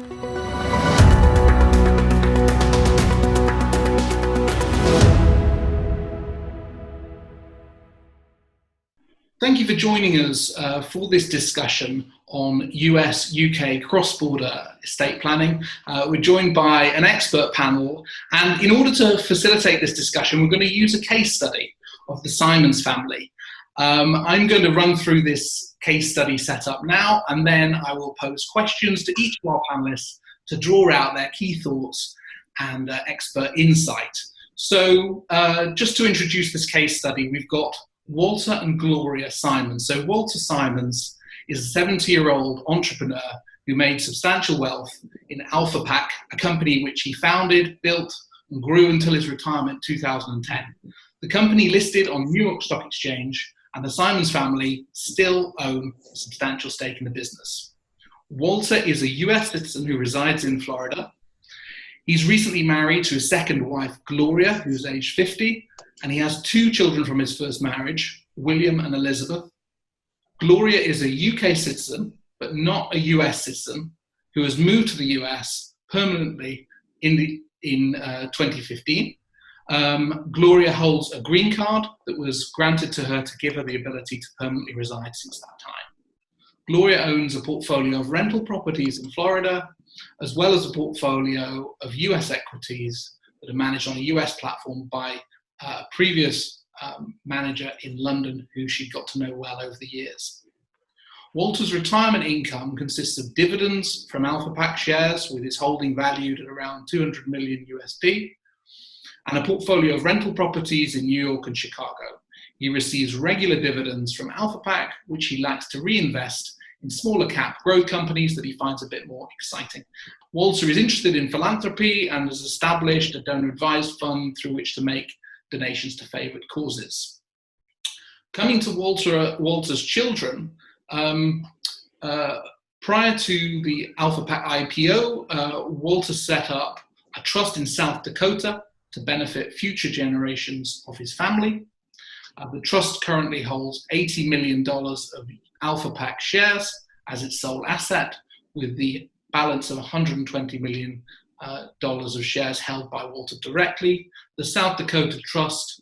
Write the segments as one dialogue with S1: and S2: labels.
S1: Thank you for joining us for this discussion on US-UK cross-border estate planning. We're joined by an expert panel, and in order to facilitate this discussion, we're going to use a case study of the Simons family. I'm going to run through this case study setup now, and then I will pose questions to each of our panelists to draw out their key thoughts and expert insight. So just to introduce this case study, we've got Walter and Gloria Simons. So Walter Simons is a 70-year-old entrepreneur who made substantial wealth in AlphaPac, a company which he founded, built, and grew until his retirement in 2010. The company listed on New York Stock Exchange, and the Simons family still own a substantial stake in the business. Walter is a US citizen who resides in Florida. He's recently married to his second wife, Gloria, who's aged 50, and he has 2 children from his first marriage, William and Elizabeth. Gloria is a UK citizen, but not a US citizen, who has moved to the US permanently in 2015. Gloria holds a green card that was granted to her to give her the ability to permanently reside since that time. Gloria owns a portfolio of rental properties in Florida, as well as a portfolio of US equities that are managed on a US platform by a previous manager in London who she got to know well over the years. Walter's retirement income consists of dividends from AlphaPac shares, with his holding valued at around 200 million USD, and a portfolio of rental properties in New York and Chicago. He receives regular dividends from AlphaPac, which he likes to reinvest in smaller cap growth companies that he finds a bit more exciting. Walter is interested in philanthropy and has established a donor advised fund through which to make donations to favourite causes. Coming to Walter's children, prior to the AlphaPac IPO, Walter set up a trust in South Dakota to benefit future generations of his family. The trust currently holds $80 million of AlphaPac shares as its sole asset, with the balance of $120 million of shares held by Walter directly. The South Dakota Trust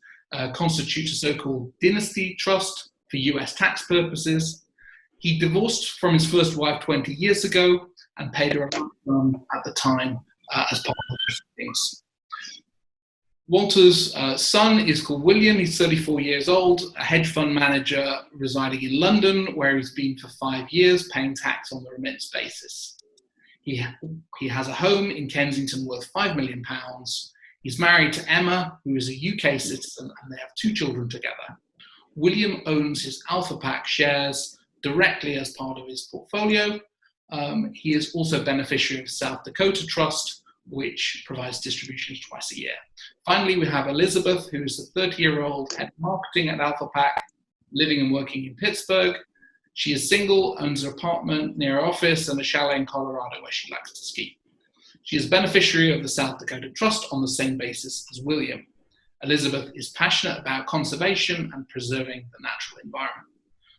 S1: constitutes a so-called Dynasty Trust for US tax purposes. He divorced from his first wife 20 years ago and paid her a lump sum at the time as part of the proceedings. Walter's son is called William. He's 34 years old, a hedge fund manager residing in London, where he's been for 5 years, paying tax on the remittance basis. He has a home in Kensington worth £5 million. He's married to Emma, who is a UK citizen, and they have 2 children together. William owns his AlphaPac shares directly as part of his portfolio. He is also a beneficiary of the South Dakota Trust, which provides distributions twice a year. Finally, we have Elizabeth, who is a 30-year-old head of marketing at AlphaPac, living and working in Pittsburgh. She is single, owns an apartment near her office and a chalet in Colorado where she likes to ski. She is a beneficiary of the South Dakota Trust on the same basis as William. Elizabeth is passionate about conservation and preserving the natural environment.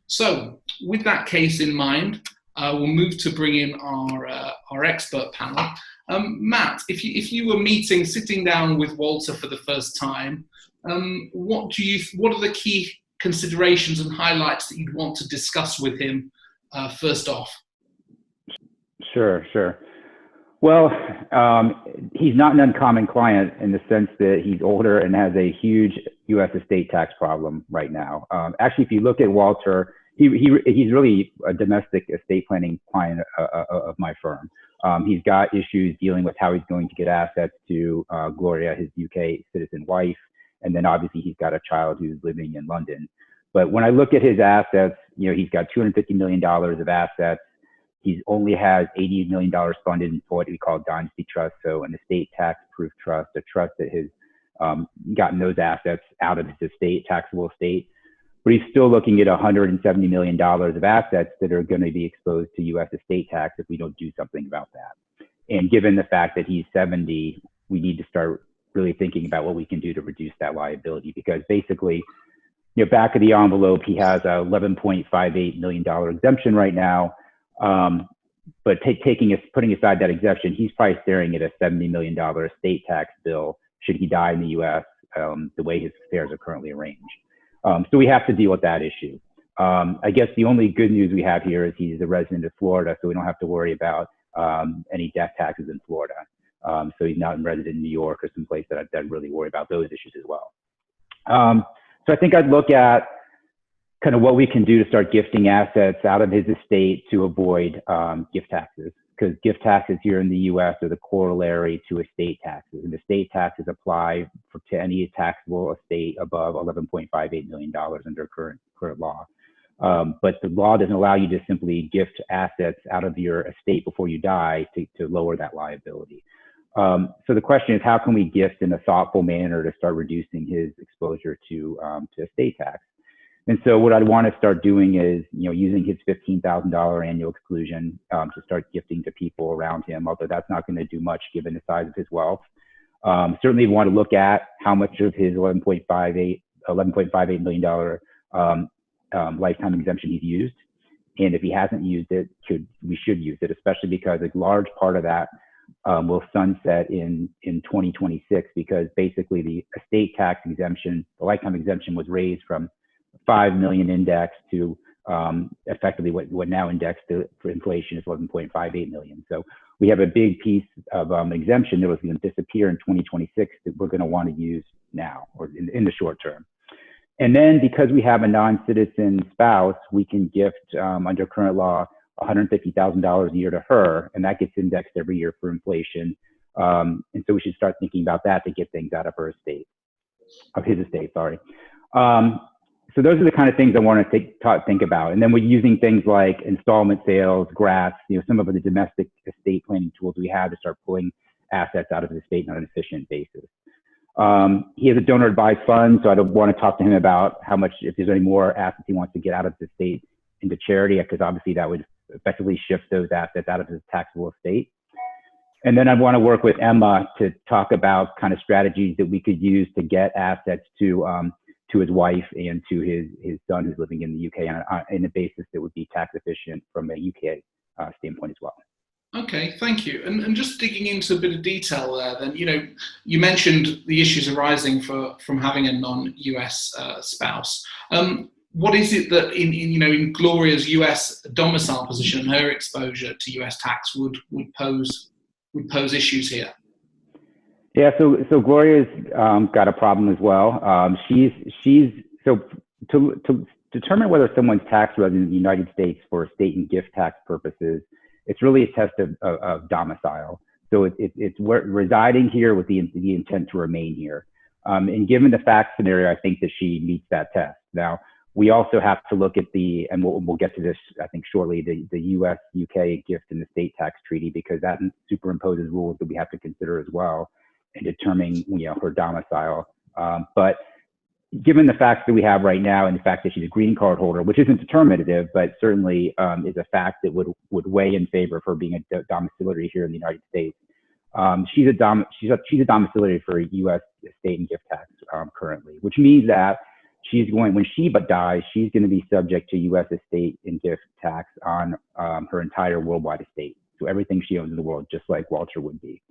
S1: So, with that case in mind, we'll move to bring in our expert panel. Matt, if you were sitting down with Walter for the first time, what are the key considerations and highlights that you'd want to discuss with him first off?
S2: Sure. Well, he's not an uncommon client in the sense that he's older and has a huge U.S. estate tax problem right now. Actually, if you look at Walter, he's really a domestic estate planning client of my firm. He's got issues dealing with how he's going to get assets to Gloria, his UK citizen wife, and then obviously he's got a child who's living in London. But when I look at his assets, he's got $250 million of assets. He only has $80 million funded in what we call Dynasty Trust, so an estate tax-proof trust, a trust that has gotten those assets out of his estate, taxable estate. But he's still looking at $170 million of assets that are going to be exposed to U.S. estate tax if we don't do something about that. And given the fact that he's 70, we need to start really thinking about what we can do to reduce that liability, because basically, back of the envelope, he has a $11.58 million exemption right now. putting aside that exemption, he's probably staring at a $70 million estate tax bill should he die in the U.S. The way his affairs are currently arranged. So we have to deal with that issue. I guess the only good news we have here is he's a resident of Florida, so we don't have to worry about any death taxes in Florida. So he's not a resident in New York or someplace that I'd really worry about those issues as well. So I think I'd look at kind of what we can do to start gifting assets out of his estate to avoid gift taxes, because gift taxes here in the U.S. are the corollary to estate taxes, and estate taxes apply to any taxable estate above $11.58 million under current law. But the law doesn't allow you to simply gift assets out of your estate before you die to lower that liability. So the question is, how can we gift in a thoughtful manner to start reducing his exposure to estate tax? And so what I'd want to start doing is, using his $15,000 annual exclusion to start gifting to people around him, although that's not going to do much given the size of his wealth. Certainly we want to look at how much of his $11.58 million lifetime exemption he's used. And if he hasn't used it, we should use it, especially because a large part of that will sunset in 2026, because basically the estate tax exemption, the lifetime exemption, was raised from 5 million index to effectively what now indexed for inflation is 11.58 million. So we have a big piece of exemption that was going to disappear in 2026 that we're going to want to use now or in the short term. And then because we have a non-citizen spouse, we can gift under current law $150,000 a year to her, and that gets indexed every year for inflation. And so we should start thinking about that to get things out of his estate. So those are the kind of things I want to think about. And then we're using things like installment sales, grants, some of the domestic estate planning tools we have to start pulling assets out of his estate on an efficient basis. He has a donor advised fund, so I don't want to talk to him about how much, if there's any more assets he wants to get out of his estate into charity, because obviously that would effectively shift those assets out of his taxable estate. And then I want to work with Emma to talk about kind of strategies that we could use to get assets to his wife and to his son who's living in the UK on a basis that would be tax efficient from a UK standpoint as well.
S1: Okay, thank you. And just digging into a bit of detail there, then, you mentioned the issues arising from having a non-US spouse. What is it that in Gloria's US domicile position, her exposure to US tax would pose issues here?
S2: Yeah, so Gloria's got a problem as well. To determine whether someone's tax resident in the United States for estate and gift tax purposes, it's really a test of domicile. So it's residing here with the intent to remain here. And given the fact scenario, I think that she meets that test. Now, we also have to look at and we'll get to this, I think, shortly, the US-UK gift and estate tax treaty, because that superimposes rules that we have to consider as well in determining, her domicile. But given the facts that we have right now and the fact that she's a green card holder, which isn't determinative, but certainly is a fact that would weigh in favor of her being a domiciliary here in the United States. She's a domiciliary for U.S. estate and gift tax currently, which means that when she dies, she's going to be subject to U.S. estate and gift tax on her entire worldwide estate. So everything she owns in the world, just like Walter would be.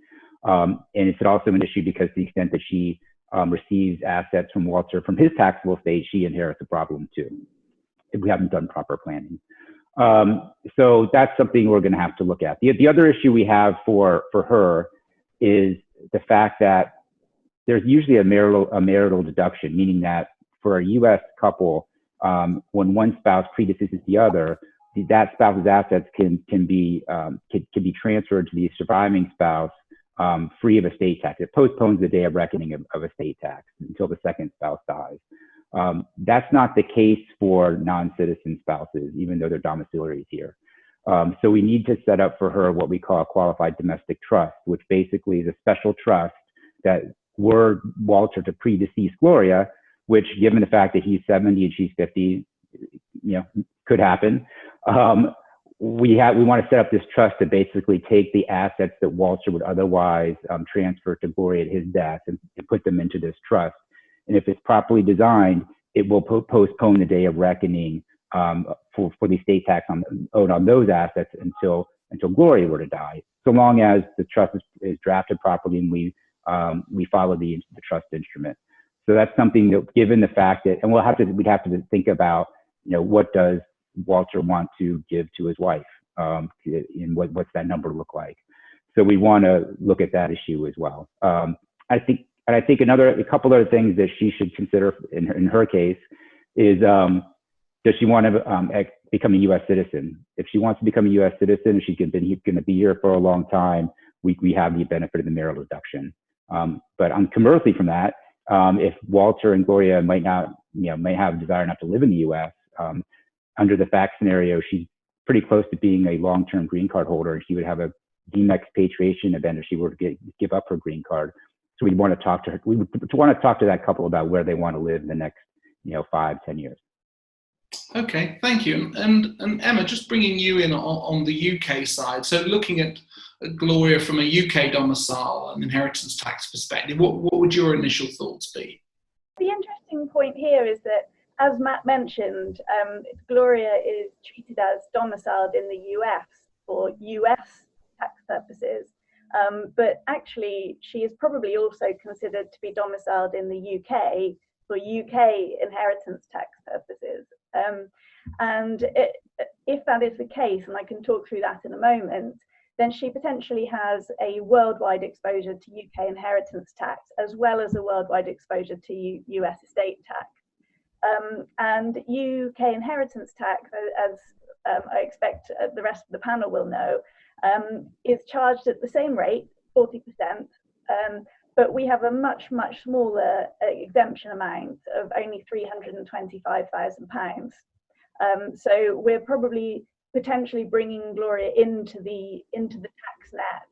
S2: And it's also an issue because to the extent that she receives assets from Walter from his taxable estate, she inherits a problem too, if we haven't done proper planning. So that's something we're going to have to look at. The other issue we have for her is the fact that there's usually a marital deduction, meaning that for a U.S. couple, when one spouse predeceases the other, that spouse's assets can be transferred to the surviving spouse free of estate tax. It postpones the day of reckoning of estate tax until the second spouse dies. That's not the case for non-citizen spouses, even though they're domiciliaries here. So we need to set up for her what we call a qualified domestic trust, which basically is a special trust that were Walter to predecease Gloria, which, given the fact that he's 70 and she's 50, could happen. We want to set up this trust to basically take the assets that Walter would otherwise transfer to Gloria at his death and put them into this trust. And if it's properly designed, it will postpone the day of reckoning for the estate tax owed on those assets until until Gloria were to die, so long as the trust is drafted properly and we follow the trust instrument. So that's something that, given the fact that, and we'd have to think about, what does Walter want to give to his wife, and what's that number look like? So we want to look at that issue as well. I think a couple other things that she should consider in her case is, does she want to become a U.S. citizen? If she wants to become a U.S. citizen, she's going to be here for a long time. We have the benefit of the marital deduction. But conversely from that, if Walter and Gloria may have a desire not to live in the U.S., under the fact scenario, she's pretty close to being a long-term green card holder, and she would have a deemed expatriation event if she were to give up her green card. So we'd want to talk to her. We would want to talk to that couple about where they want to live in the next, 5-10 years.
S1: Okay, thank you. And Emma, just bringing you in on the UK side. So looking at Gloria from a UK domicile and inheritance tax perspective, what would your initial thoughts be?
S3: The interesting point here is that, as Matt mentioned, Gloria is treated as domiciled in the US for US tax purposes, but actually she is probably also considered to be domiciled in the UK for UK inheritance tax purposes. And if that is the case, and I can talk through that in a moment, then she potentially has a worldwide exposure to UK inheritance tax, as well as a worldwide exposure to US estate tax. And UK inheritance tax, as I expect the rest of the panel will know, is charged at the same rate, 40%, but we have a much smaller exemption amount of only £325,000. So we're probably potentially bringing Gloria into the tax net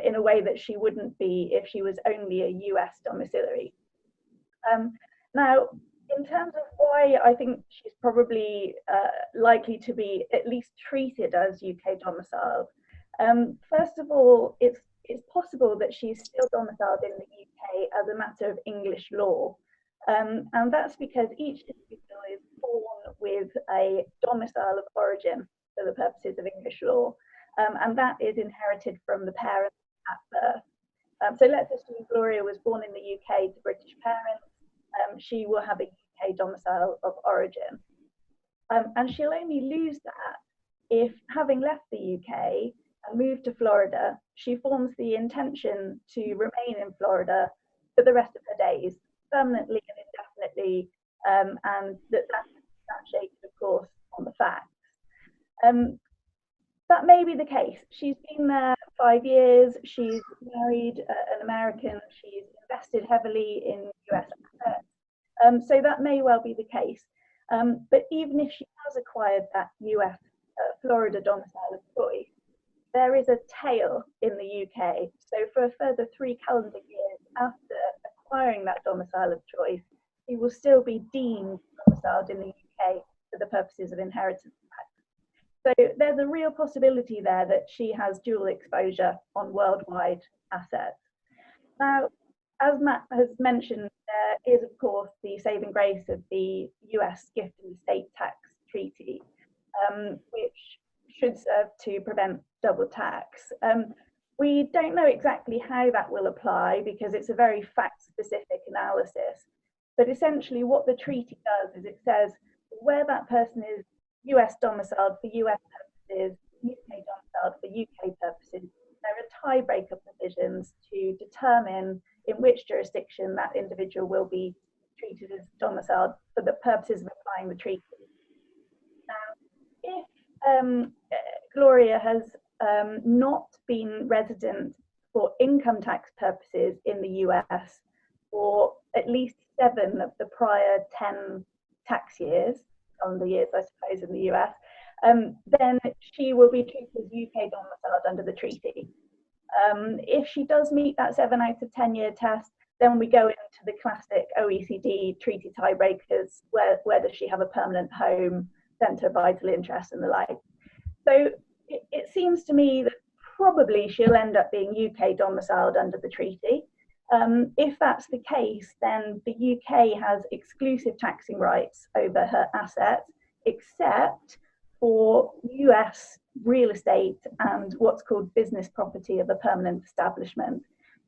S3: in a way that she wouldn't be if she was only a US domiciliary. Now, in terms of why I think she's probably likely to be at least treated as UK domiciled, first of all, it's possible that she's still domiciled in the UK as a matter of English law. And that's because each individual is born with a domicile of origin for the purposes of English law, and that is inherited from the parents at birth. So let's assume Gloria was born in the UK to British parents. She will have a UK domicile of origin. And she'll only lose that if, having left the UK and moved to Florida, she forms the intention to remain in Florida for the rest of her days, permanently and indefinitely, and that's substantiated, of course, on the facts. That may be the case. She's been there 5 years, she's married an American, she's invested heavily in US assets, so that may well be the case. But even if she has acquired that US Florida domicile of choice, there is a tail in the UK. So for a further 3 calendar years after acquiring that domicile of choice, she will still be deemed domiciled in the UK for the purposes of inheritance tax. So there's a real possibility there that she has dual exposure on worldwide assets. Now, as Matt has mentioned, there is, of course, the saving grace of the US gift and estate tax treaty, which should serve to prevent double tax. We don't know exactly how that will apply because it's a very fact-specific analysis. But essentially what the treaty does is it says where that person is US domiciled for US purposes, UK domiciled for UK purposes, there are tiebreaker provisions to determine in which jurisdiction that individual will be treated as domiciled for the purposes of applying the treaty. Now, if Gloria has not been resident for income tax purposes in the US for at least 7 of the prior 10 tax years, calendar years, I suppose, in the US, then she will be treated as UK domiciled under the treaty. If she does meet that 7 out of 10 year test, then we go into the classic OECD treaty tiebreakers, where does she have a permanent home, centre of vital interest and the like. So it seems to me that probably she'll end up being UK domiciled under the treaty. If that's the case, then the UK has exclusive taxing rights over her assets, except for US real estate and what's called business property of a permanent establishment.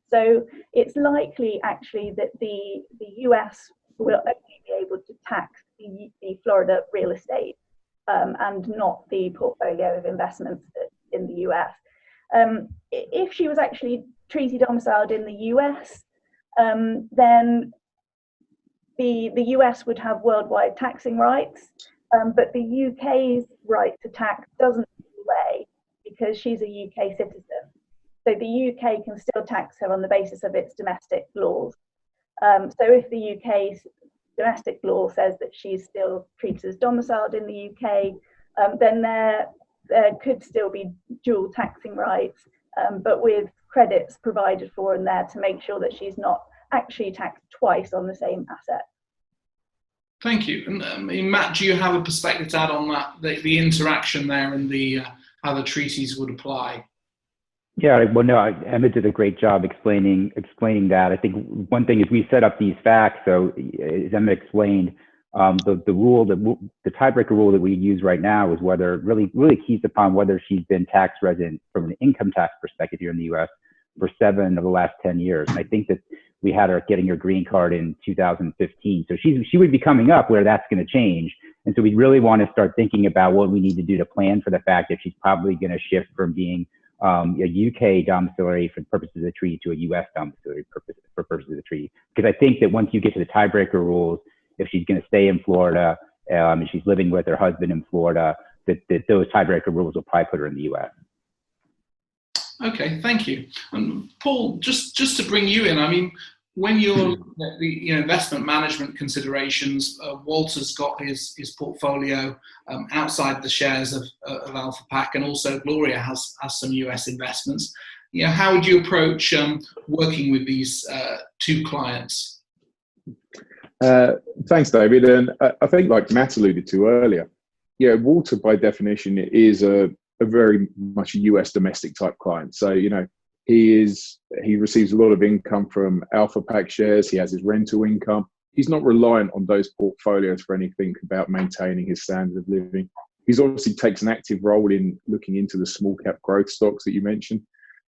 S3: So it's likely actually that the US will only be able to tax the Florida real estate and not the portfolio of investments in the US. If she was actually treaty domiciled in the US, then the US would have worldwide taxing rights, but the UK's right to tax doesn't go away because she's a UK citizen. So the UK can still tax her on the basis of its domestic laws. So if the UK's domestic law says that she's still treated as domiciled in the UK, then there could still be dual taxing rights, but with credits provided for in there to make sure that she's not actually taxed twice on the same asset.
S1: Thank you. And Matt, do you have a perspective to add on that, the interaction there and how the treaties would apply?
S2: Yeah, well, no, Emma did a great job explaining that. I think one thing is we set up these facts. So as Emma explained, the tiebreaker rule that we use right now is whether really keys upon whether she's been tax resident from an income tax perspective here in the U.S. for 7 of the last 10 years. And I think that we had her getting her green card in 2015. So she would be coming up where that's going to change. And so we really want to start thinking about what we need to do to plan for the fact that she's probably going to shift from being a UK domiciliary for purposes of the treaty to a US domiciliary for purposes of the treaty. Because I think that once you get to the tiebreaker rules, if she's going to stay in Florida and she's living with her husband in Florida, that those tiebreaker rules will probably put her in the US.
S1: Okay, thank you. Paul, just to bring you in, I mean, when you're looking at the investment management considerations, Walter's got his portfolio outside the shares of Alpha Pac, and also Gloria has some US investments. How would you approach working with these two clients?
S4: Thanks, David. And I think, like Matt alluded to earlier, Walter by definition is a very much a US domestic type client. So he receives a lot of income from Alpha Pac shares. He has his rental income. He's not reliant on those portfolios for anything about maintaining his standard of living. He's obviously takes an active role in looking into the small cap growth stocks that you mentioned.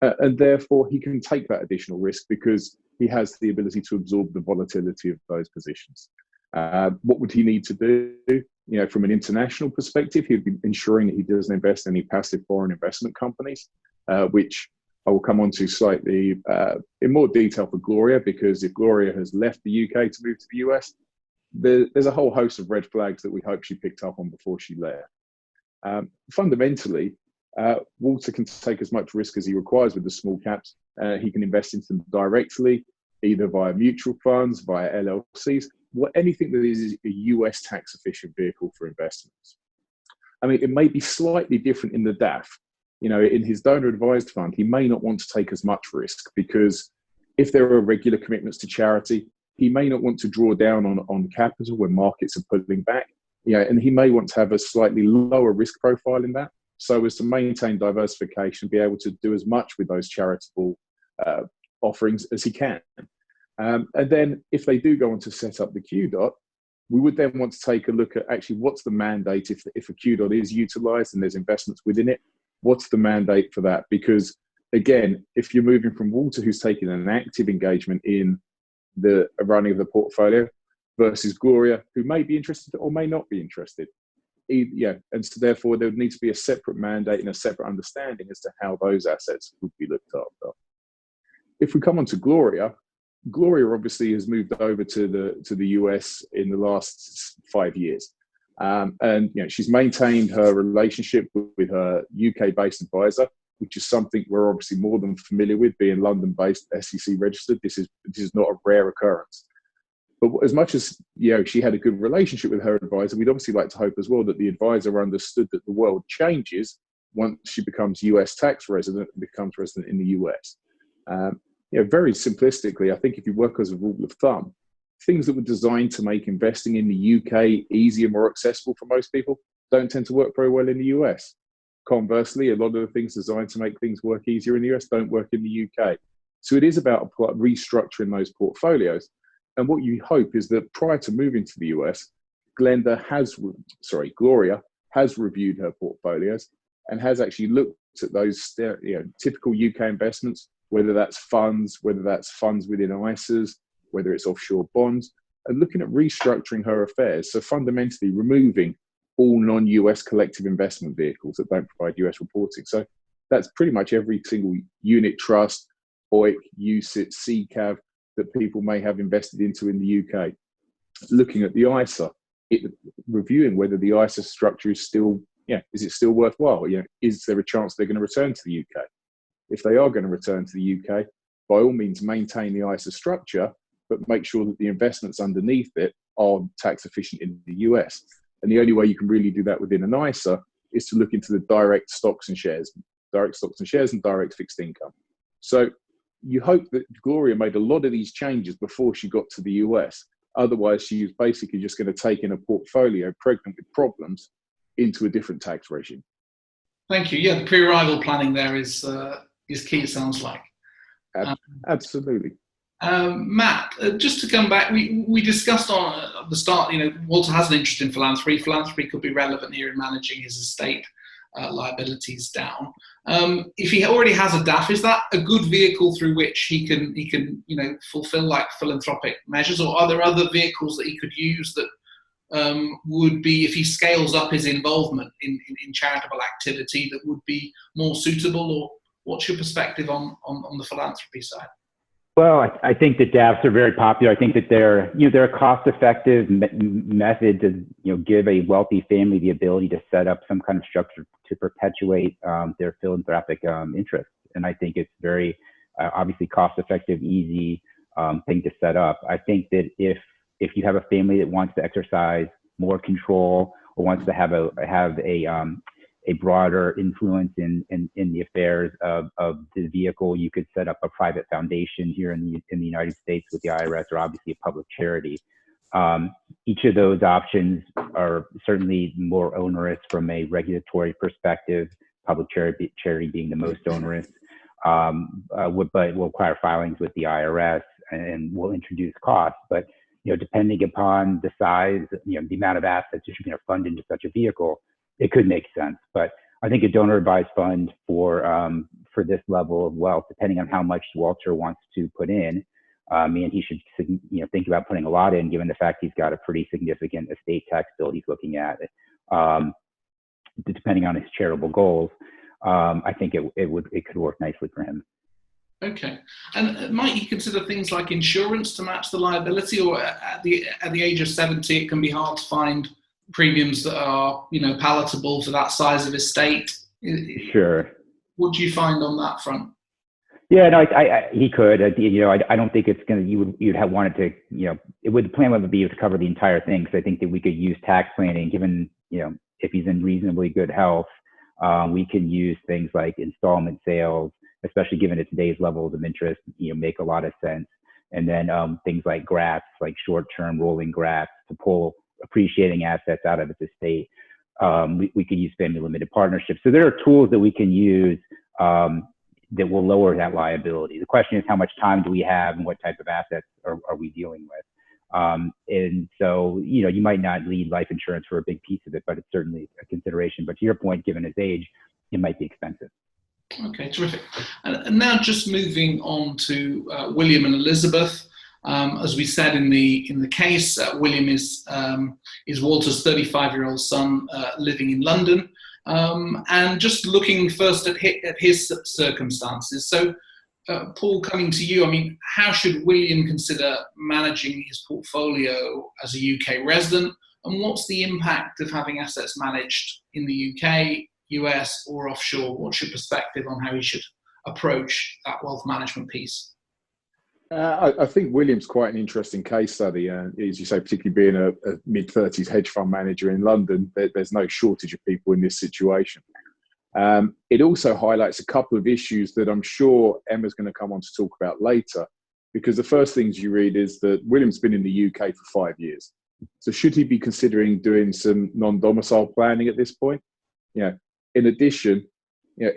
S4: And therefore he can take that additional risk because he has the ability to absorb the volatility of those positions. What would he need to do? From an international perspective, he'd be ensuring that he doesn't invest in any passive foreign investment companies, which I will come on to slightly in more detail for Gloria, because if Gloria has left the UK to move to the US, there's a whole host of red flags that we hope she picked up on before she left. Fundamentally, Walter can take as much risk as he requires with the small caps. He can invest into them directly, either via mutual funds, via LLCs, anything that is a US tax efficient vehicle for investments. I mean, it may be slightly different in the DAF. In his donor advised fund, he may not want to take as much risk because if there are regular commitments to charity, he may not want to draw down on capital when markets are pulling back. And he may want to have a slightly lower risk profile in that, so as to maintain diversification, be able to do as much with those charitable offerings as he can. And then if they do go on to set up the QDOT, we would then want to take a look at actually what's the mandate if a QDOT is utilized and there's investments within it. What's the mandate for that? Because again, if you're moving from Walter, who's taking an active engagement in the running of the portfolio, versus Gloria, who may be interested or may not be interested. And so therefore there would need to be a separate mandate and a separate understanding as to how those assets would be looked after. If we come on to Gloria obviously has moved over to the US in the last 5 years. And she's maintained her relationship with her UK-based advisor, which is something we're obviously more than familiar with, being London-based, SEC registered. This is not a rare occurrence. But as much as she had a good relationship with her advisor, we'd obviously like to hope as well that the advisor understood that the world changes once she becomes US tax resident and becomes resident in the US. Very simplistically, I think if you work as a rule of thumb, things that were designed to make investing in the UK easier, more accessible for most people don't tend to work very well in the US. Conversely, a lot of the things designed to make things work easier in the US don't work in the UK. So it is about restructuring those portfolios. And what you hope is that prior to moving to the US, Gloria has reviewed her portfolios and has actually looked at those typical UK investments, whether that's funds within ISAs, whether it's offshore bonds, and looking at restructuring her affairs. So fundamentally removing all non-US collective investment vehicles that don't provide US reporting. So that's pretty much every single unit trust, OIC, UCITS, CCAV that people may have invested into in the UK. Looking at the ISA, reviewing whether the ISA structure is still, is it still worthwhile? Is there a chance they're going to return to the UK? If they are going to return to the UK, by all means maintain the ISA structure, but make sure that the investments underneath it are tax efficient in the US. And the only way you can really do that within an ISA is to look into the direct stocks and shares and direct fixed income. So you hope that Gloria made a lot of these changes before she got to the US. Otherwise, she was basically just going to take in a portfolio pregnant with problems into a different tax regime.
S1: Thank you. Yeah, the pre-arrival planning there is key, it sounds like.
S4: Absolutely.
S1: Matt, just to come back, we discussed at the start, Walter has an interest in philanthropy. Philanthropy could be relevant here in managing his estate liabilities down. If he already has a DAF, is that a good vehicle through which he can fulfill like philanthropic measures, or are there other vehicles that he could use that would be, if he scales up his involvement in charitable activity, that would be more suitable? Or what's your perspective on the philanthropy side?
S2: Well, I think that DAFs are very popular. I think that they're a cost-effective method to give a wealthy family the ability to set up some kind of structure to perpetuate their philanthropic interests. And I think it's very obviously cost-effective, easy thing to set up. I think that if you have a family that wants to exercise more control or wants to have a broader influence in the affairs of the vehicle, you could set up a private foundation here in the United States with the IRS, or obviously a public charity. Each of those options are certainly more onerous from a regulatory perspective, public charity being the most onerous, but will require filings with the IRS and will introduce costs. But depending upon the size, the amount of assets that you're going to fund into such a vehicle, it could make sense. But I think a donor advised fund for this level of wealth, depending on how much Walter wants to put in, and he should think about putting a lot in, given the fact he's got a pretty significant estate tax bill he's looking at, depending on his charitable goals. I think it could work nicely for him.
S1: Okay. And might he consider things like insurance to match the liability, or at the age of 70 it can be hard to find premiums that are palatable for that size of estate?
S2: Sure.
S1: What do you find on that front?
S2: Yeah, no, he could. I don't think it's gonna. You'd have wanted to. The plan would be to cover the entire thing. Because I think that we could use tax planning, given if he's in reasonably good health, we can use things like installment sales, especially given its today's levels of interest. Make a lot of sense. And then things like grats, like short-term rolling grats, to pull appreciating assets out of its estate. We could use family limited partnerships. So there are tools that we can use that will lower that liability. The question is, how much time do we have and what type of assets are we dealing with? And so, you might not need life insurance for a big piece of it, but it's certainly a consideration. But to your point, given his age, it might be expensive. Okay,
S1: terrific. And now just moving on to William and Elizabeth. As we said in the case, William is Walter's 35-year-old son living in London, and just looking first at his circumstances. So, Paul, coming to you, how should William consider managing his portfolio as a UK resident, and what's the impact of having assets managed in the UK, US, or offshore? What's your perspective on how he should approach that wealth management piece?
S4: I think William's quite an interesting case study. As you say, particularly being a mid-30s hedge fund manager in London, there's no shortage of people in this situation. It also highlights a couple of issues that I'm sure Emma's going to come on to talk about later, because the first things you read is that William's been in the UK for 5 years. So should he be considering doing some non-domicile planning at this point? In addition,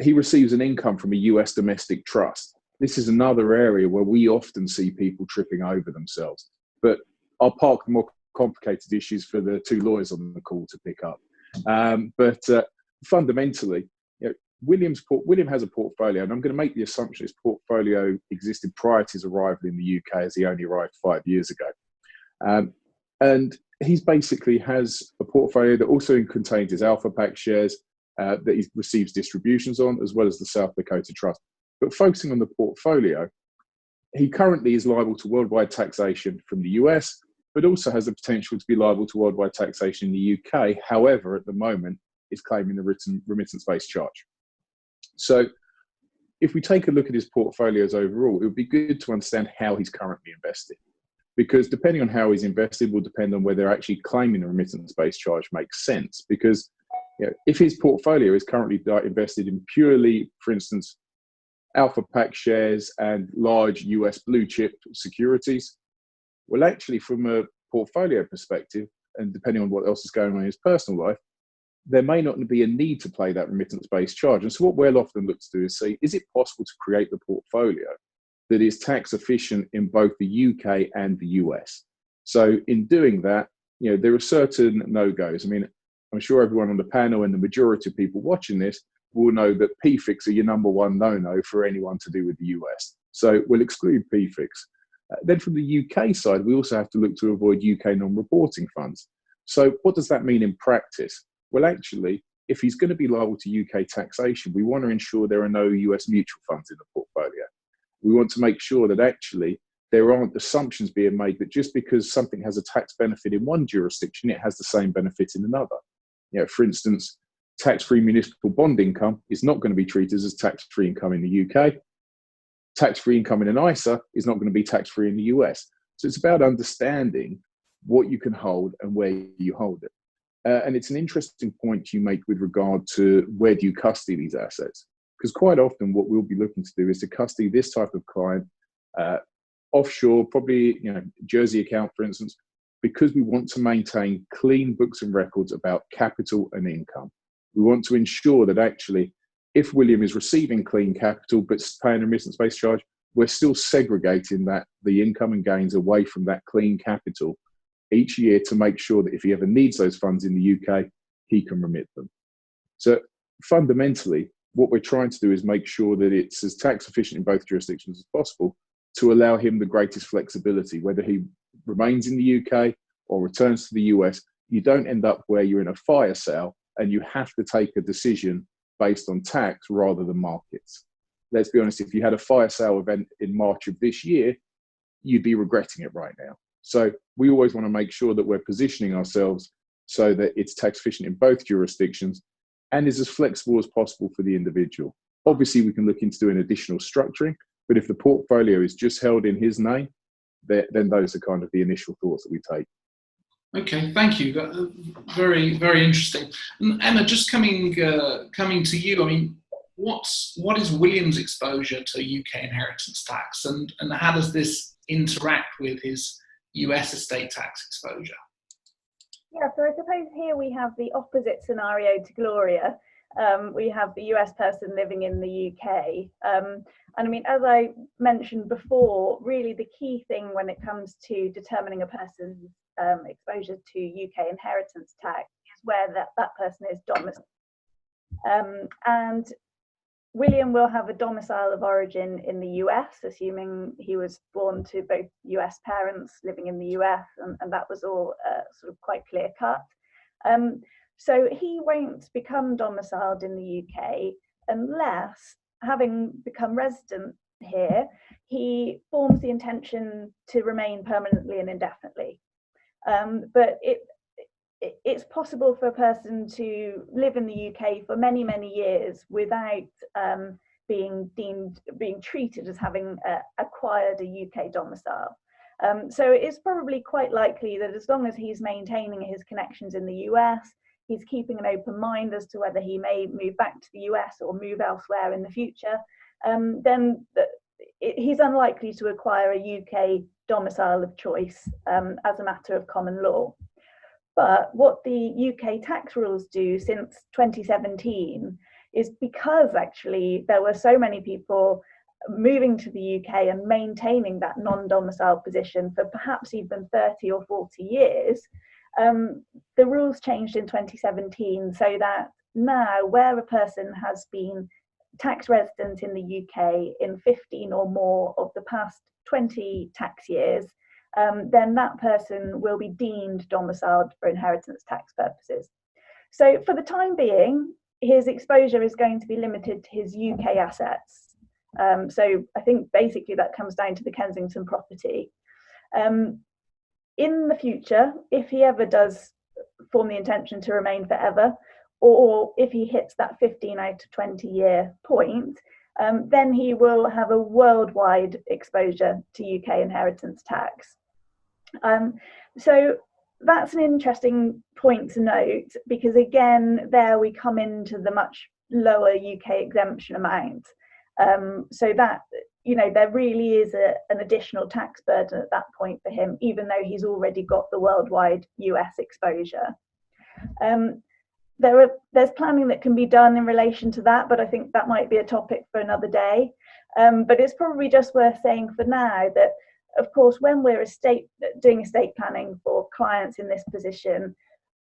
S4: he receives an income from a US domestic trust. This is another area where we often see people tripping over themselves. But I'll park the more complicated issues for the two lawyers on the call to pick up. But fundamentally, William has a portfolio, and I'm going to make the assumption his portfolio existed prior to his arrival in the UK, as he only arrived 5 years ago. And he's basically has a portfolio that also contains his Alpha Pack shares that he receives distributions on, as well as the South Dakota Trust. But focusing on the portfolio, he currently is liable to worldwide taxation from the US, but also has the potential to be liable to worldwide taxation in the UK. However, at the moment, is claiming the remittance-based charge. So if we take a look at his portfolios overall, it would be good to understand how he's currently invested, because depending on how he's invested will depend on whether actually claiming a remittance-based charge makes sense. Because if his portfolio is currently invested in purely, for instance, Alpha Pack shares and large US blue chip securities, well, actually, from a portfolio perspective, and depending on what else is going on in his personal life, there may not be a need to pay that remittance-based charge. And so what we'll often look to do is say, is it possible to create the portfolio that is tax efficient in both the UK and the US? So in doing that, there are certain no-goes. I mean, I'm sure everyone on the panel and the majority of people watching this will know that PFICs are your number one no-no for anyone to do with the US. So we'll exclude PFICs. Then from the UK side, we also have to look to avoid UK non-reporting funds. So what does that mean in practice? Well, actually, if he's going to be liable to UK taxation, we want to ensure there are no US mutual funds in the portfolio. We want to make sure that actually there aren't assumptions being made that just because something has a tax benefit in one jurisdiction, it has the same benefit in another. For instance, tax-free municipal bond income is not going to be treated as tax-free income in the UK. Tax-free income in an ISA is not going to be tax-free in the US. So it's about understanding what you can hold and where you hold it. And it's an interesting point you make with regard to where do you custody these assets? Because quite often what we'll be looking to do is to custody this type of client offshore, probably Jersey account, for instance, because we want to maintain clean books and records about capital and income. We want to ensure that actually, if William is receiving clean capital but paying a remittance-based charge, we're still segregating the income and gains away from that clean capital each year to make sure that if he ever needs those funds in the UK, he can remit them. So fundamentally, what we're trying to do is make sure that it's as tax efficient in both jurisdictions as possible to allow him the greatest flexibility, whether he remains in the UK or returns to the US. You don't end up where you're in a fire sale and you have to take a decision based on tax rather than markets. Let's be honest, if you had a fire sale event in March of this year, you'd be regretting it right now. So we always want to make sure that we're positioning ourselves so that it's tax efficient in both jurisdictions and is as flexible as possible for the individual. Obviously, we can look into doing additional structuring, but if the portfolio is just held in his name, then those are kind of the initial thoughts that we take.
S1: Okay, thank you. Very, very interesting. And Emma, just coming to you, I mean, what is William's exposure to UK inheritance tax, and how does this interact with his US estate tax exposure?
S3: Yeah, so I suppose here we have the opposite scenario to Gloria. We have the US person living in the UK. And I mean, as I mentioned before, really the key thing when it comes to determining a person's exposure to UK inheritance tax is where that person is domiciled. And William will have a domicile of origin in the US, assuming he was born to both US parents living in the US, and that was all sort of quite clear cut. So he won't become domiciled in the UK unless, having become resident here, he forms the intention to remain permanently and indefinitely. But it's possible for a person to live in the UK for many, many years without being treated as having acquired a UK domicile. So it's probably quite likely that as long as he's maintaining his connections in the US, he's keeping an open mind as to whether he may move back to the US or move elsewhere in the future, then he's unlikely to acquire a UK domicile of choice as a matter of common law. But what the UK tax rules do since 2017 is, because actually there were so many people moving to the UK and maintaining that non-domicile position for perhaps even 30 or 40 years, the rules changed in 2017 so that now, where a person has been tax resident in the UK in 15 or more of the past 20 tax years, then that person will be deemed domiciled for inheritance tax purposes. So for the time being, his exposure is going to be limited to his UK assets. So I think basically that comes down to the Kensington property. In the future, if he ever does form the intention to remain forever, or if he hits that 15 out of 20 year point, then he will have a worldwide exposure to UK inheritance tax. So that's an interesting point to note, because again, there we come into the much lower UK exemption amount. So that, you know, there really is an additional tax burden at that point for him, even though he's already got the worldwide US exposure. There's planning that can be done in relation to that, but I think that might be a topic for another day. But it's probably just worth saying for now that, of course, when we're doing estate planning for clients in this position,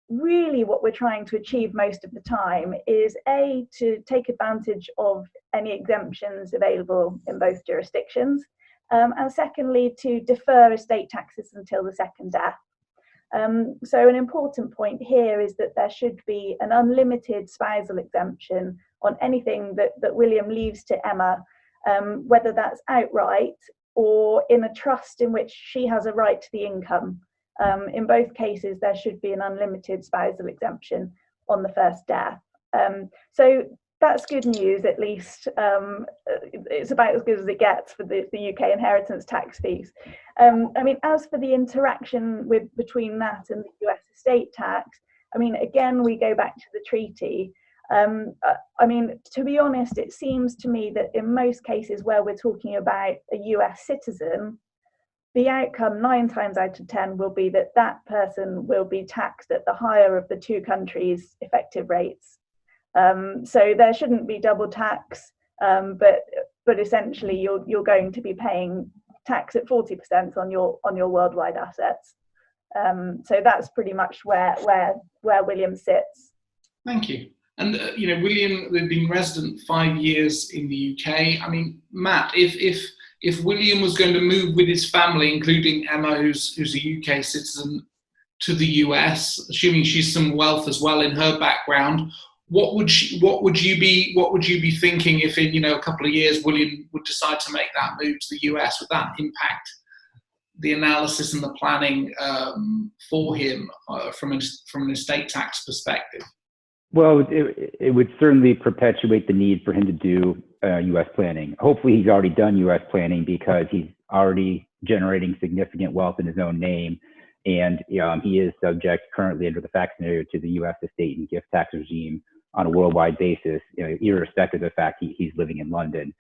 S3: really what we're trying to achieve most of the time is to take advantage of any exemptions available in both jurisdictions, and secondly, to defer estate taxes until the second death. So an important point here is that there should be an unlimited spousal exemption on anything that William leaves to Emma, whether that's outright or in a trust in which she has a right to the income. In both cases, there should be an unlimited spousal exemption on the first death. So that's good news, at least. It's about as good as it gets for the UK inheritance tax fees. I mean, as for the interaction between that and the US estate tax, I mean, again, we go back to the treaty. I mean, to be honest, it seems to me that in most cases where we're talking about a US citizen, the outcome 9 times out of 10 will be that that person will be taxed at the higher of the two countries' effective rates. So there shouldn't be double tax, but essentially you're going to be paying tax at 40% on your worldwide assets. So that's pretty much where William sits.
S1: Thank you. And you know, William had been resident 5 years in the UK. I mean, Matt, if William was going to move with his family, including Emma, who's a UK citizen, to the US, assuming she's some wealth as well in her background, what would you be thinking if in a couple of years William would decide to make that move to the US? Would that impact the analysis and the planning for him from an estate tax perspective?
S2: Well, it would certainly perpetuate the need for him to do U.S. planning. Hopefully he's already done U.S. planning because he's already generating significant wealth in his own name. And he is subject currently under the fact scenario to the U.S. estate and gift tax regime on a worldwide basis, irrespective of the fact he's living in London.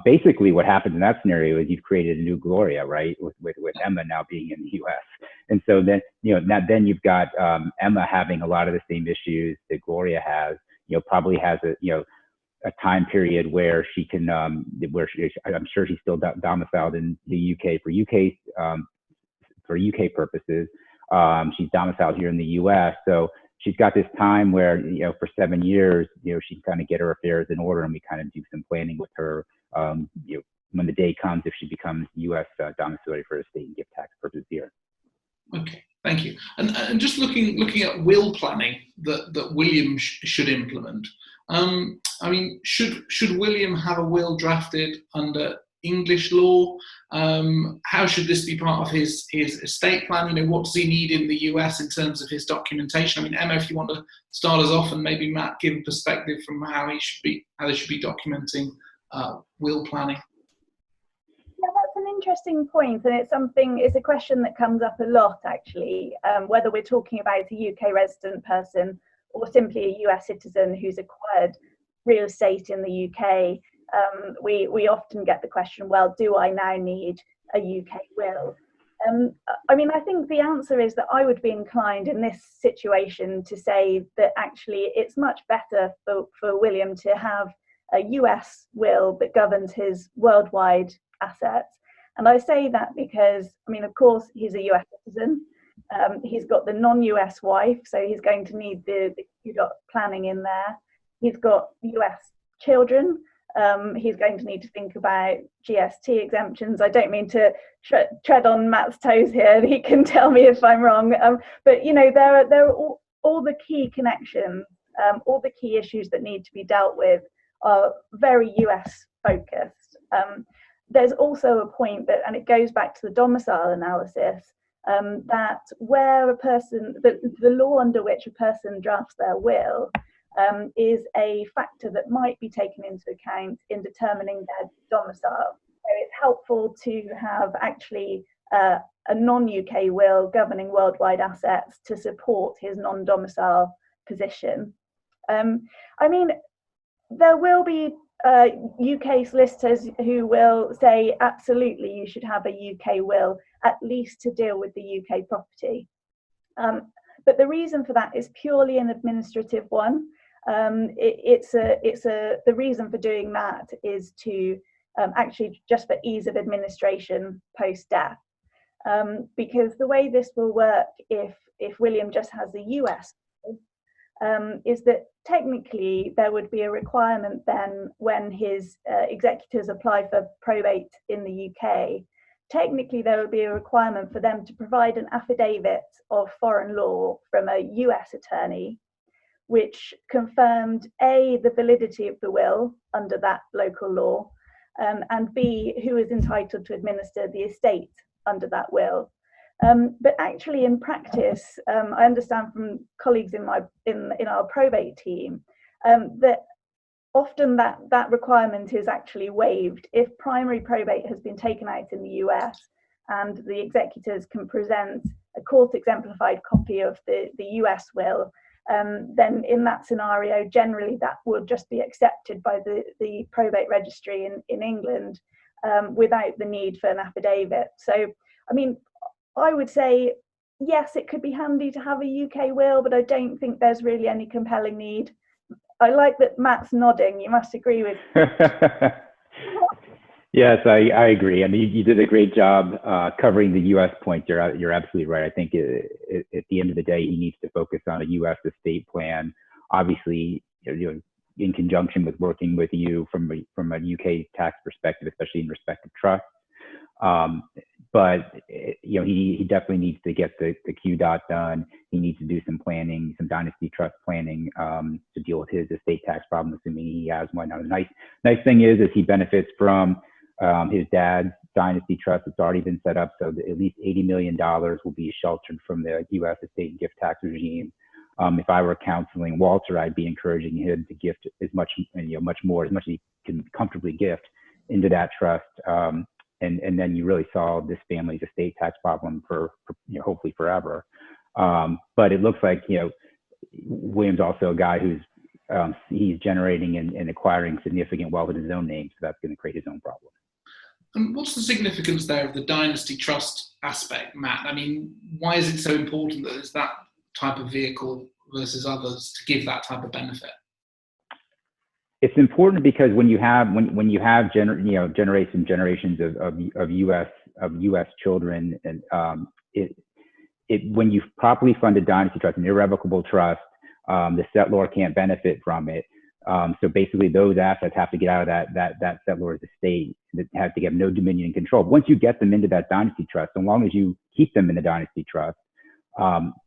S2: Basically what happens in that scenario is you've created a new Gloria, right? With Emma now being in the U.S. And so then, then you've got Emma having a lot of the same issues that Gloria has, probably has a time period where she can, I'm sure she's still domiciled in the UK for UK purposes. She's domiciled here in the US. So she's got this time where, for 7 years, she can kind of get her affairs in order, and we kind of do some planning with her, when the day comes, if she becomes US domiciliary for estate and gift tax purposes here.
S1: Okay, thank you. And just looking at will planning that William should implement. I mean, should William have a will drafted under English law? How should this be part of his estate plan? What does he need in the US in terms of his documentation? I mean, Emma, if you want to start us off, and maybe Matt give a perspective from how they should be documenting will planning.
S3: Yeah, that's an interesting point, and it's a question that comes up a lot actually, whether we're talking about a UK resident person or simply a US citizen who's acquired real estate in the UK. We often get the question, well, do I now need a UK will? I mean, I think the answer is that I would be inclined in this situation to say that actually it's much better for William to have a US will that governs his worldwide assets. And I say that because, I mean, of course, he's a US citizen. He's got the non-US wife, so he's going to need the Q-dot planning in there. He's got US children. He's going to need to think about GST exemptions. I don't mean to tread on Matt's toes here. He can tell me if I'm wrong. But, you know, there are all the key connections, all the key issues that need to be dealt with are very US focused. There's also a point that, and it goes back to the domicile analysis, that where a person, the law under which a person drafts their will is a factor that might be taken into account in determining their domicile. So it's helpful to have actually a non-UK will governing worldwide assets to support his non-domicile position. I mean, there will be UK solicitors who will say, absolutely, you should have a UK will, at least to deal with the UK property. But the reason for that is purely an administrative one. The reason for doing that is to actually just for ease of administration post-death. Because the way this will work if William just has the US is that technically there would be a requirement then when his executors apply for probate in the UK, technically there would be a requirement for them to provide an affidavit of foreign law from a US attorney, which confirmed A, the validity of the will under that local law, and B, who is entitled to administer the estate under that will. But actually in practice, I understand from colleagues in our probate team that often that requirement is actually waived if primary probate has been taken out in the US and the executors can present a court exemplified copy of the US will. Then in that scenario, generally that will just be accepted by the probate registry in England without the need for an affidavit. So, I mean, I would say, yes, it could be handy to have a UK will, but I don't think there's really any compelling need. I like that Matt's nodding. You must agree with me.
S2: Yes, I agree. I mean, you did a great job covering the U.S. point. You're absolutely right. I think at the end of the day, he needs to focus on a U.S. estate plan. Obviously, in conjunction with working with you from a UK tax perspective, especially in respect of trust. But he definitely needs to get the Q-dot done. He needs to do some planning, some Dynasty Trust planning to deal with his estate tax problem, assuming he has one. Now, the nice thing is he benefits from his dad's Dynasty Trust. It's already been set up, so at least $80 million will be sheltered from the U.S. estate and gift tax regime. If I were counseling Walter, I'd be encouraging him to gift as much, much more, as much as he can comfortably gift into that trust. And then you really solve this family's estate tax problem for hopefully forever. But it looks like William's also a guy who's he's generating and acquiring significant wealth in his own name, so that's going to create his own problem.
S1: And what's the significance there of the Dynasty Trust aspect, Matt? I mean, why is it so important that there's that type of vehicle versus others to give that type of benefit?
S2: It's important because when you have generations of U.S. children, and when you properly fund a Dynasty Trust, an irrevocable trust, the settlor can't benefit from it. So basically, those assets have to get out of that settlor's estate. That has to get no dominion and control. Once you get them into that Dynasty Trust, so long as you keep them in the Dynasty Trust,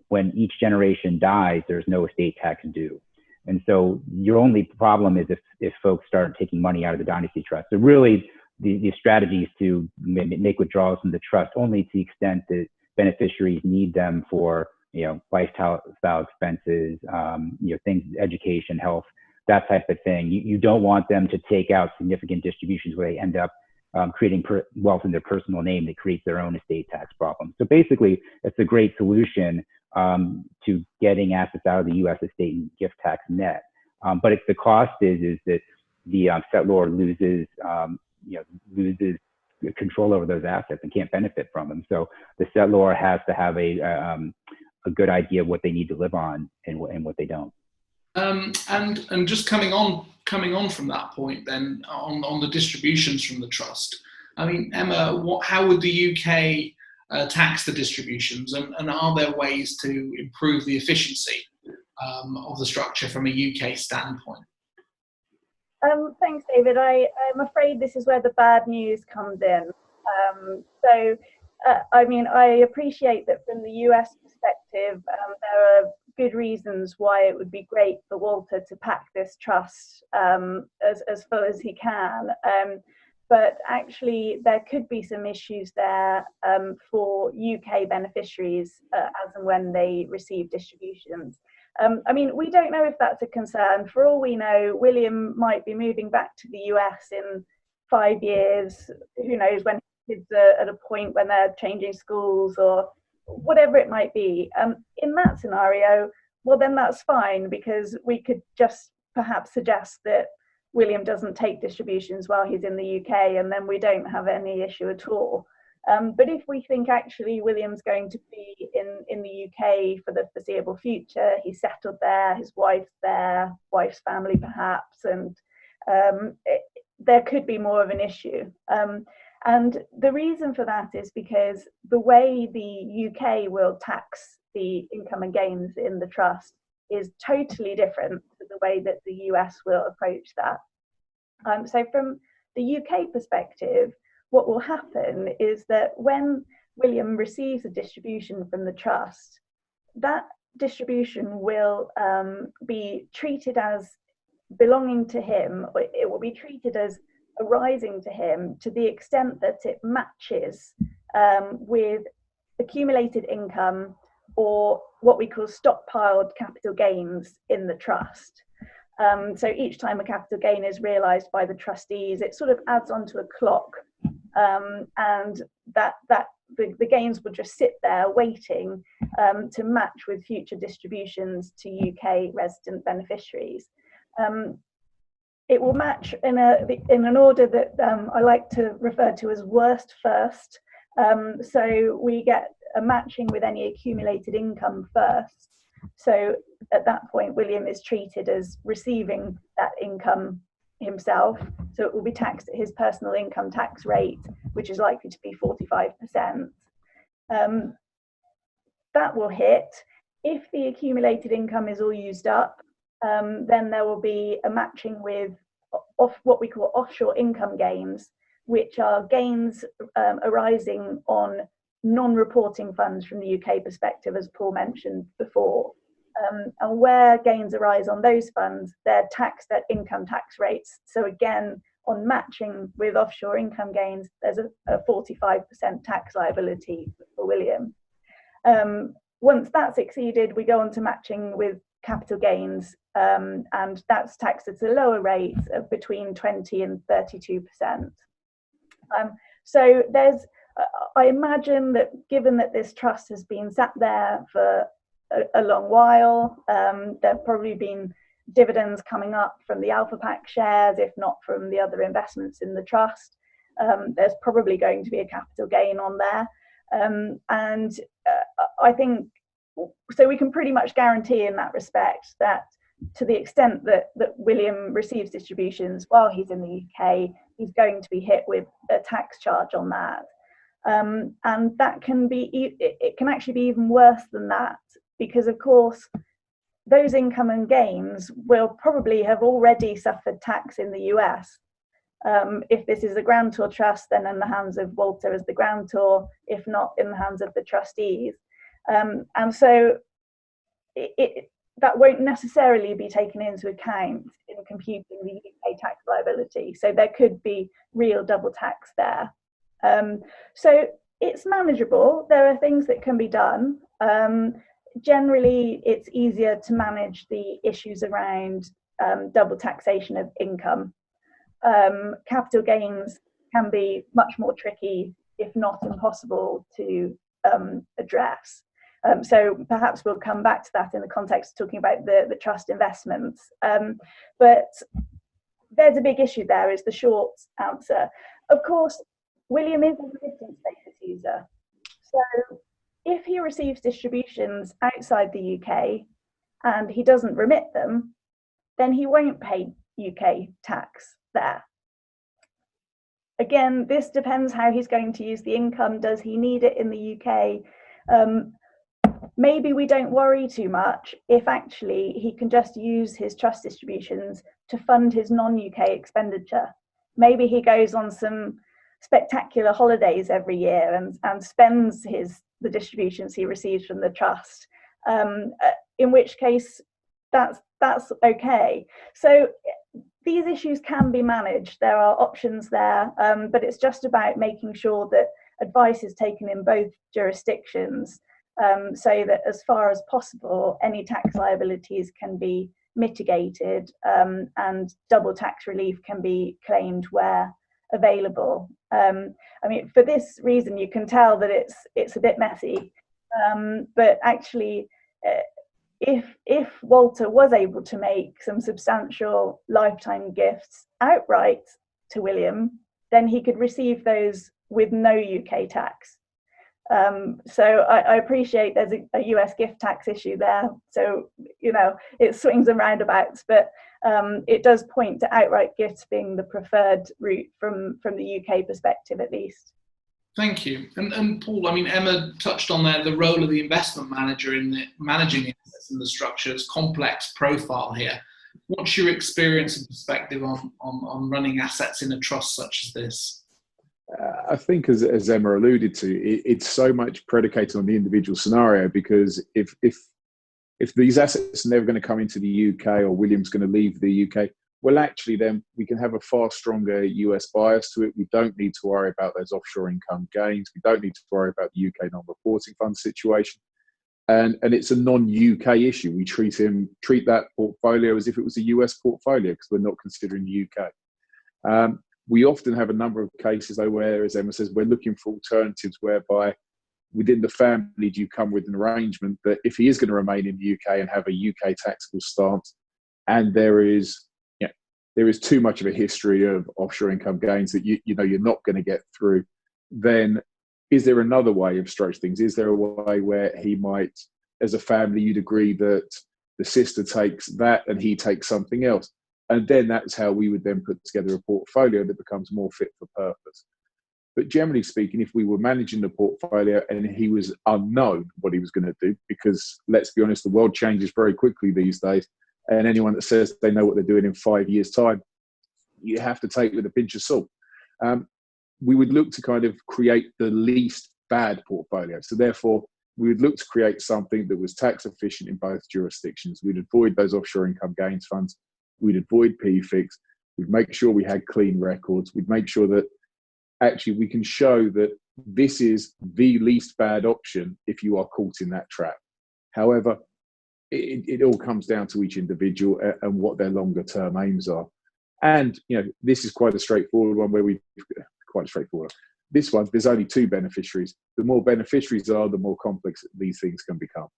S2: when each generation dies, there's no estate tax due. And so your only problem is if folks start taking money out of the Dynasty Trust. So really, the strategy is to make withdrawals from the trust only to the extent that beneficiaries need them for lifestyle expenses, things, education, health, that type of thing. You don't want them to take out significant distributions where they end up creating wealth in their personal name that creates their own estate tax problem. So basically, it's a great solution to getting assets out of the U.S. estate and gift tax net. But the cost is that the settlor loses control over those assets and can't benefit from them. So the settlor has to have a good idea of what they need to live on and what they don't.
S1: And just coming on from that point, then on the distributions from the trust. I mean, Emma, how would the UK tax the distributions, and are there ways to improve the efficiency of the structure from a UK standpoint?
S3: Thanks, David. I'm afraid this is where the bad news comes in. I mean, I appreciate that from the US perspective, there are good reasons why it would be great for Walter to pack this trust as full as he can. But actually, there could be some issues there for UK beneficiaries as and when they receive distributions. I mean, we don't know if that's a concern. For all we know, William might be moving back to the US in 5 years. Who knows when kids are at a point when they're changing schools or whatever it might be. In that scenario, well, then that's fine, because we could just perhaps suggest that William doesn't take distributions while he's in the UK, and then we don't have any issue at all. But if we think actually William's going to be in the UK for the foreseeable future, he's settled there, his wife's there, wife's family perhaps, and there could be more of an issue. And the reason for that is because the way the UK will tax the income and gains in the trust is totally different to the way that the US will approach that. So from the UK perspective, what will happen is that when William receives a distribution from the trust, that distribution will be treated as belonging to him. It will be treated as arising to him to the extent that it matches with accumulated income or what we call stockpiled capital gains in the trust. So each time a capital gain is realised by the trustees, it sort of adds onto a clock, and the gains will just sit there waiting to match with future distributions to UK resident beneficiaries. It will match in an order that I like to refer to as worst first. So we get a matching with any accumulated income first. So at that point, William is treated as receiving that income himself. So it will be taxed at his personal income tax rate, which is likely to be 45%. That will hit. If the accumulated income is all used up, then there will be a matching with what we call offshore income gains, which are gains arising on non-reporting funds from the UK perspective, as Paul mentioned before. And where gains arise on those funds, they're taxed at income tax rates. So again, on matching with offshore income gains, there's a 45% tax liability for William. Once that's exceeded, we go on to matching with capital gains, and that's taxed at a lower rate of between 20 and 32%. So there's, I imagine that given that this trust has been sat there for a long while, there have probably been dividends coming up from the Alpha Pack shares, if not from the other investments in the trust. There's probably going to be a capital gain on there. And I think, so we can pretty much guarantee in that respect that to the extent that William receives distributions while he's in the UK, he's going to be hit with a tax charge on that. And that can be, it can actually be even worse than that, because of course, those income and gains will probably have already suffered tax in the US. If this is a grantor trust, then in the hands of Walter as the grantor, if not in the hands of the trustees. And so that won't necessarily be taken into account in computing the UK tax liability. So there could be real double tax there. So it's manageable. There are things that can be done. Generally, it's easier to manage the issues around double taxation of income. Capital gains can be much more tricky, if not impossible, to address. So perhaps we'll come back to that in the context of talking about the trust investments. But there's a big issue there, is the short answer. Of course, William is a remittance status user. So if he receives distributions outside the UK and he doesn't remit them, then he won't pay UK tax there. again, this depends how he's going to use the income. Does he need it in the UK? Maybe we don't worry too much if actually he can just use his trust distributions to fund his non-UK expenditure. Maybe he goes on some spectacular holidays every year and spends the distributions he receives from the trust, in which case that's okay. So these issues can be managed. There are options there, but it's just about making sure that advice is taken in both jurisdictions, so that as far as possible, any tax liabilities can be mitigated, and double tax relief can be claimed where available. I mean, for this reason, you can tell that it's a bit messy, but actually, if Walter was able to make some substantial lifetime gifts outright to William, then he could receive those with no UK tax. So I appreciate there's a US gift tax issue there. So, you know, it swings and roundabouts, but it does point to outright gifts being the preferred route from the UK perspective, at least.
S1: Thank you. And Paul, I mean, Emma touched on there the role of the investment manager in managing the assets and the structures, complex profile here. What's your experience and perspective on running assets in a trust such as this?
S4: I think, as Emma alluded to, it's so much predicated on the individual scenario, because if these assets are never going to come into the UK, or William's going to leave the UK, well, actually, then we can have a far stronger US bias to it. We don't need to worry about those offshore income gains. We don't need to worry about the UK non-reporting fund situation. And it's a non-UK issue. We treat that portfolio as if it was a US portfolio, because we're not considering the UK. We often have a number of cases, though, where, as Emma says, we're looking for alternatives whereby within the family, do you come with an arrangement that if he is going to remain in the UK and have a UK taxable stance, and there is too much of a history of offshore income gains that you know you're not going to get through, then is there another way of structuring things? Is there a way where he might, as a family, you'd agree that the sister takes that and he takes something else? And then that's how we would then put together a portfolio that becomes more fit for purpose. But generally speaking, if we were managing the portfolio and he was unknown what he was going to do, because let's be honest, the world changes very quickly these days, and anyone that says they know what they're doing in 5 years' time, you have to take it with a pinch of salt. We would look to kind of create the least bad portfolio. So therefore, we would look to create something that was tax efficient in both jurisdictions. We'd avoid those offshore income gains funds. We'd avoid PFICs. We'd make sure we had clean records. We'd make sure that actually we can show that this is the least bad option if you are caught in that trap. However, it all comes down to each individual and what their longer term aims are. And, you know, this is quite a straightforward one This one, there's only two beneficiaries. The more beneficiaries are, the more complex these things can become.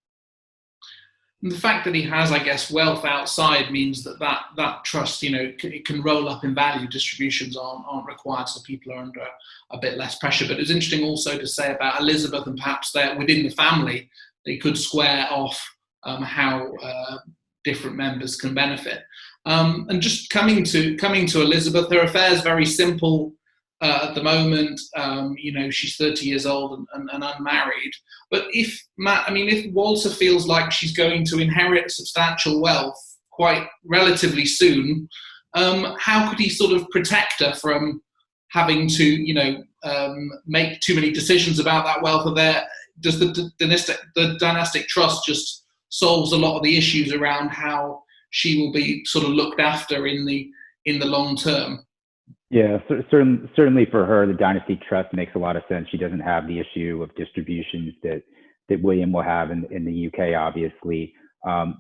S1: And the fact that he has, I guess, wealth outside means that trust, you know, it can roll up in value. Distributions aren't required, so people are under a bit less pressure. But it's interesting also to say about Elizabeth, and perhaps that within the family, they could square off how different members can benefit. And just coming to Elizabeth, her affair is very simple at the moment. You know, she's 30 years old and unmarried. But if Walter feels like she's going to inherit substantial wealth quite relatively soon, how could he sort of protect her from having to, you know, make too many decisions about that wealth? Does the Dynastic Trust just solves a lot of the issues around how she will be sort of looked after in the long term?
S2: Yeah, certainly for her, the Dynasty Trust makes a lot of sense. She doesn't have the issue of distributions that William will have in the UK, obviously.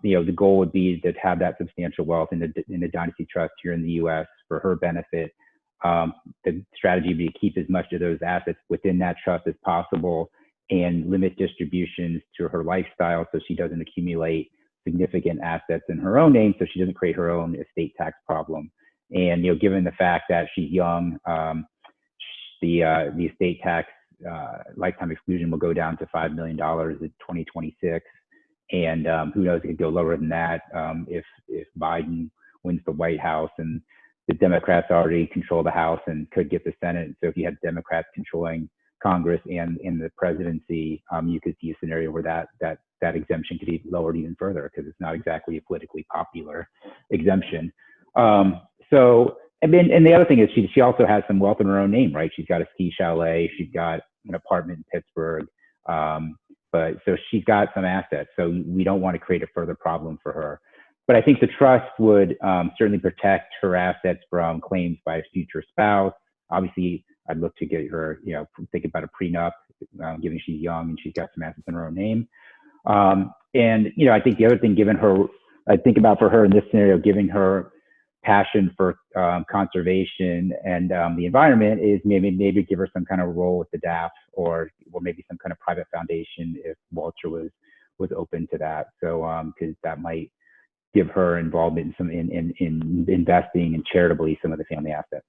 S2: You know, the goal would be to have that substantial wealth in the Dynasty Trust here in the US for her benefit. The strategy would be to keep as much of those assets within that trust as possible and limit distributions to her lifestyle so she doesn't accumulate significant assets in her own name, so she doesn't create her own estate tax problem. And, you know, given the fact that she's young, the estate tax lifetime exclusion will go down to $5 million in 2026. And who knows, it could go lower than that if Biden wins the White House and the Democrats already control the House and could get the Senate. So if you had Democrats controlling Congress and in the presidency, you could see a scenario where that exemption could be lowered even further, because it's not exactly a politically popular exemption. And the other thing is she also has some wealth in her own name, right? She's got a ski chalet, she's got an apartment in Pittsburgh, but so she's got some assets. So we don't want to create a further problem for her. But I think the trust would certainly protect her assets from claims by a future spouse. Obviously, I'd look to get her, think about a prenup, given she's young and she's got some assets in her own name. And I think the other thing, I think about for her in this scenario, giving her passion for conservation and the environment, is maybe give her some kind of role with the DAF, or maybe some kind of private foundation if Walter was open to that. So because that might give her involvement in investing and charitably some of the family assets.